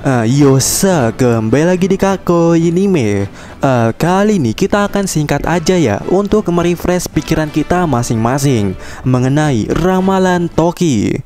Kembali lagi di Kakoi Anime. Kali ini kita akan singkat aja ya untuk merefresh pikiran kita masing-masing mengenai ramalan Toki.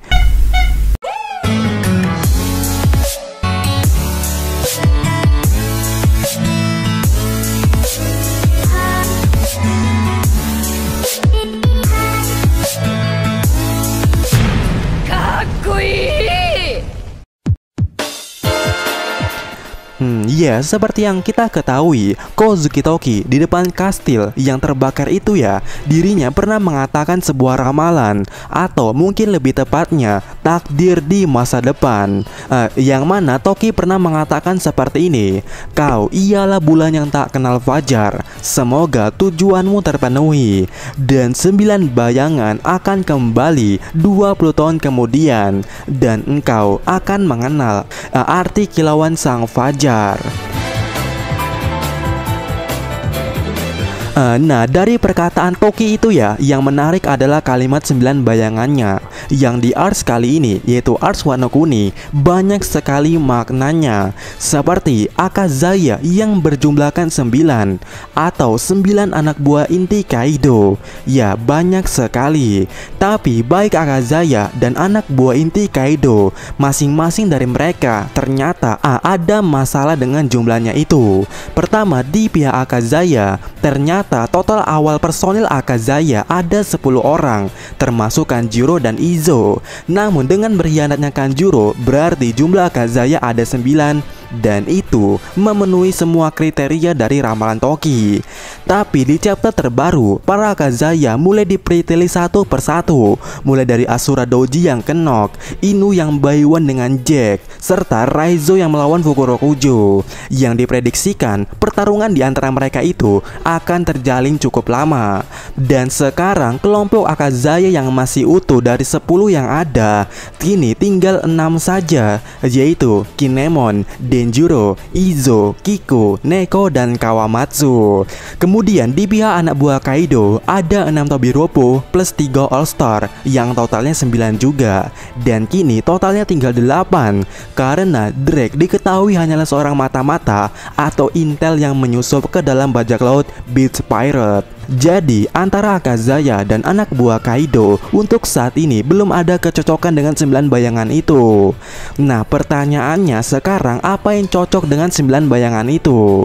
Ya, seperti yang kita ketahui, Kozuki Toki di depan kastil yang terbakar itu ya, dirinya pernah mengatakan sebuah ramalan, atau mungkin lebih tepatnya, takdir di masa depan. Yang mana Toki pernah mengatakan seperti ini, "Kau ialah bulan yang tak kenal fajar, semoga tujuanmu terpenuhi, dan 9 bayangan akan kembali 20 tahun kemudian, dan engkau akan mengenal arti kilauan sang fajar." Nah, dari perkataan Toki itu ya, yang menarik adalah kalimat 9 bayangannya. Yang di arts kali ini, yaitu arts Wano Kuni, banyak sekali maknanya. Seperti Akazaya yang berjumlahkan 9, atau 9 anak buah inti Kaido. Ya, banyak sekali. Tapi baik Akazaya dan anak buah inti Kaido, masing-masing dari mereka ternyata ada masalah dengan jumlahnya itu. Pertama, di pihak Akazaya, ternyata total awal personil Akazaya ada 10 orang, termasuk Kanjuro dan Izo. Namun dengan berkhianatnya Kanjuro, berarti jumlah Akazaya ada 9, dan itu memenuhi semua kriteria dari ramalan Toki. Tapi di chapter terbaru, para Akazaya mulai dipreteli satu persatu, mulai dari Asura Doji yang kenok, Inu yang Baiwan dengan Jack, serta Raizo yang melawan Fukurokujo. Yang diprediksikan pertarungan di antara mereka itu akan terjalin cukup lama. Dan sekarang kelompok Akazaya yang masih utuh dari 10 yang ada, kini tinggal 6 saja, yaitu Kinemon, Denjiro, Izo, Kiko, Neko, dan Kawamatsu. Kemudian di pihak anak buah Kaido ada 6 Tobiropo plus 3 All-Star yang totalnya 9 juga. Dan kini totalnya tinggal 8, karena Drake diketahui hanyalah seorang mata-mata atau intel yang menyusup ke dalam bajak laut Beach Pirate. Jadi antara Akazaya dan anak buah Kaido untuk saat ini belum ada kecocokan dengan 9 bayangan itu. Nah, pertanyaannya sekarang, apa yang cocok dengan 9 bayangan itu?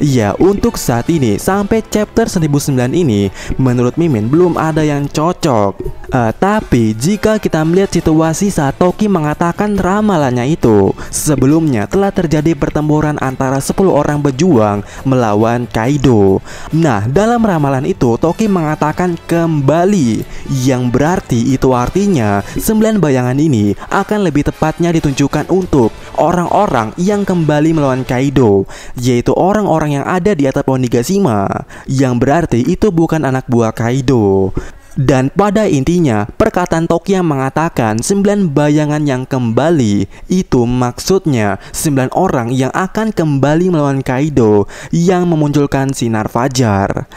Ya, untuk saat ini sampai chapter 1009 ini menurut Mimin belum ada yang cocok. Tapi jika kita melihat situasi saat Toki mengatakan ramalannya itu, sebelumnya telah terjadi pertempuran antara 10 orang berjuang melawan Kaido. Nah, dalam ramalan itu Toki mengatakan kembali, yang berarti itu artinya 9 bayangan ini akan lebih tepatnya ditunjukkan untuk orang-orang yang kembali melawan Kaido, yaitu orang-orang yang ada di atap Onigashima, yang berarti itu bukan anak buah Kaido. Dan pada intinya, perkataan Toki yang mengatakan 9 bayangan yang kembali, itu maksudnya 9 orang yang akan kembali melawan Kaido yang memunculkan sinar fajar.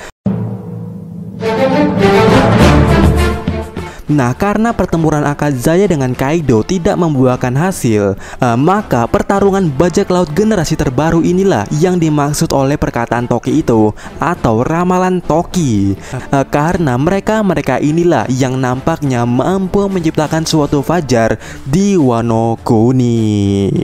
Nah, karena pertempuran Akazaya dengan Kaido tidak membuahkan hasil, maka pertarungan bajak laut generasi terbaru inilah yang dimaksud oleh perkataan Toki itu, atau ramalan Toki. Karena mereka inilah yang nampaknya mampu menciptakan suatu fajar di Wano Kuni.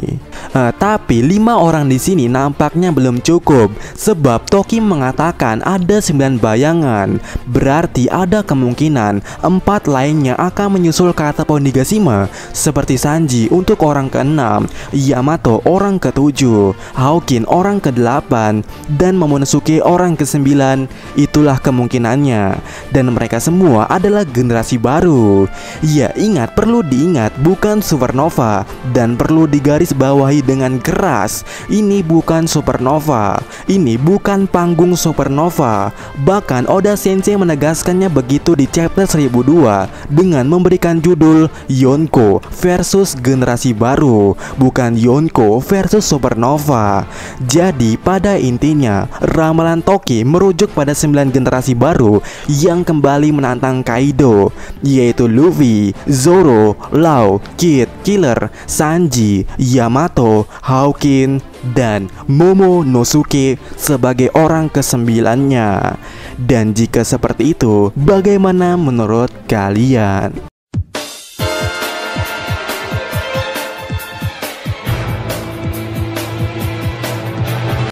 Tapi 5 orang di sini nampaknya belum cukup, sebab Toki mengatakan ada 9 bayangan. Berarti ada kemungkinan 4 lainnya akan menyusul ke atap Onigashima, seperti Sanji untuk orang ke-6, Yamato orang ke-7, Hawkin orang ke-8, dan Momonosuke orang ke-9. Itulah kemungkinannya. Dan mereka semua adalah generasi baru. Ya, ingat, perlu diingat, bukan supernova. Dan perlu digarisbawahi dengan keras, ini bukan supernova, ini bukan panggung supernova. Bahkan Oda Sensei menegaskannya begitu di chapter 1002, dengan memberikan judul Yonko versus generasi baru, bukan Yonko versus Supernova. Jadi pada intinya ramalan Toki merujuk pada 9 generasi baru yang kembali menantang Kaido, yaitu Luffy, Zoro, Law, Kid, Killer, Sanji, Yamato, Hawkins, dan Momonosuke sebagai orang kesembilannya. Dan jika seperti itu, bagaimana menurut kalian?